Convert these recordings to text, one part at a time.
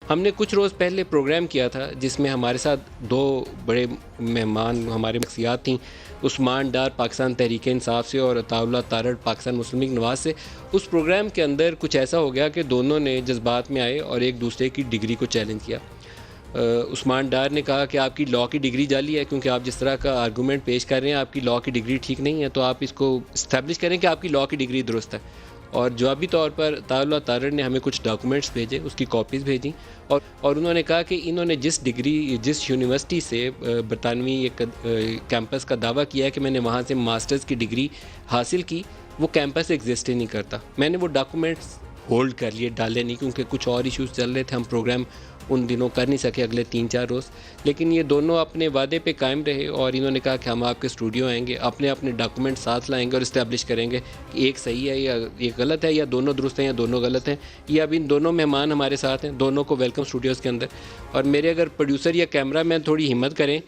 ہم نے کچھ روز پہلے پروگرام کیا تھا جس میں ہمارے ساتھ دو بڑے مہمان ہمارے شخصیات تھیں، عثمان ڈار پاکستان تحریک انصاف سے اور عطاء اللہ تارڑ پاکستان مسلم لیگ نواز سے۔ اس پروگرام کے اندر کچھ ایسا ہو گیا کہ دونوں نے جذبات میں آئے اور ایک دوسرے کی ڈگری کو چیلنج کیا۔ عثمان ڈار نے کہا کہ آپ کی لاء کی ڈگری جعلی ہے، کیونکہ آپ جس طرح کا آرگومنٹ پیش کر رہے ہیں آپ کی لاء کی ڈگری ٹھیک نہیں ہے، تو آپ اس کو اسٹیبلش کریں کہ آپ کی لاء کی ڈگری درست ہے۔ اور جوابی طور پر عطاء اللہ تارڑ نے ہمیں کچھ ڈاکومنٹس بھیجے، اس کی کاپیز بھیجیں، اور انہوں نے کہا کہ انہوں نے جس یونیورسٹی سے برطانوی ایک کیمپس کا دعویٰ کیا ہے کہ میں نے وہاں سے ماسٹرز کی ڈگری حاصل کی، وہ کیمپس ایگزسٹ ہی نہیں کرتا۔ میں نے وہ ڈاکومنٹس ہولڈ کر لیے، ڈالے نہیں، کیونکہ کچھ اور ایشوز چل رہے تھے، ہم پروگرام ان دنوں کر نہیں سکے اگلے 3-4 روز، لیکن یہ دونوں اپنے وعدے پہ قائم رہے اور انہوں نے کہا کہ ہم آپ کے اسٹوڈیو آئیں گے، اپنے ڈاکومنٹ ساتھ لائیں گے اور اسٹیبلش کریں گے کہ ایک صحیح ہے یا ایک غلط ہے، یا دونوں درست ہیں یا دونوں غلط ہیں۔ یہ اب ان دونوں مہمان ہمارے ساتھ ہیں، دونوں کو ویلکم اسٹوڈیوز کے اندر۔ اور میرے اگر پروڈیوسر یا کیمرہ مین تھوڑی ہمت کریں،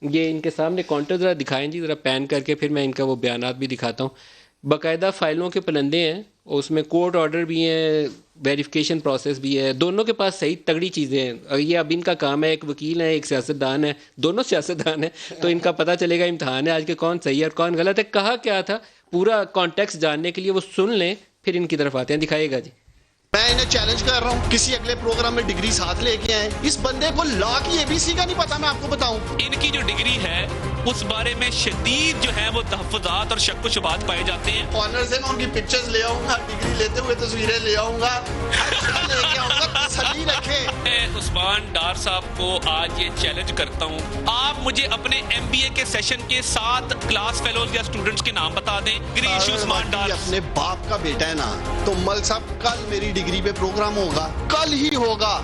یہ ان کے سامنے کاؤنٹر ذرا دکھائیں جی، ذرا پین کر کے، پھر میں ان کا وہ بیانات بھی دکھاتا ہوں۔ باقاعدہ فائلوں کے پلندے ہیں، اس میں کورٹ آرڈر بھی ہیں، ویریفیکیشن پروسیس بھی ہے، دونوں کے پاس صحیح تگڑی چیزیں ہیں۔ یہ اب ان کا کام ہے، ایک وکیل ہے ایک سیاستدان ہے، دونوں سیاستدان ہیں، تو ان کا پتہ چلے گا امتحان ہے آج کے کون صحیح ہے اور کون غلط ہے۔ کہا کیا تھا پورا کانٹیکسٹ جاننے کے لیے وہ سن لیں، پھر ان کی طرف آتے ہیں۔ دکھائیے گا جی۔ میں انہیں چیلنج کر رہا ہوں، کسی اگلے پروگرام میں ڈگری ساتھ لے کے آئیں۔ اس بندے کو لا کی ABC کا نہیں پتا، میں آپ کو بتاؤں۔ ان کی جو ڈگری ہے اس بارے میں شدید جو ہے وہ تحفظات اور شک و شبہات پائے جاتے ہیں۔ آنر سے میں ان کی پکچرز لے آؤں گا، ڈگری لیتے ہوئے تصویریں لے آؤں گا، لے کے آؤں گا، تسلی رکھے۔ میں عثمان ڈار صاحب کو آج یہ چیلنج کرتا ہوں، آپ مجھے اپنے MBA کے سیشن کے 7 کلاس فیلوز یا اسٹوڈنٹس کے نام بتا دیں۔ ڈگری ایشو عثمان ڈار اپنے باپ کا بیٹا ہے نا، تو ملک صاحب کل میری ڈگری پہ پروگرام ہوگا، کل ہی ہوگا۔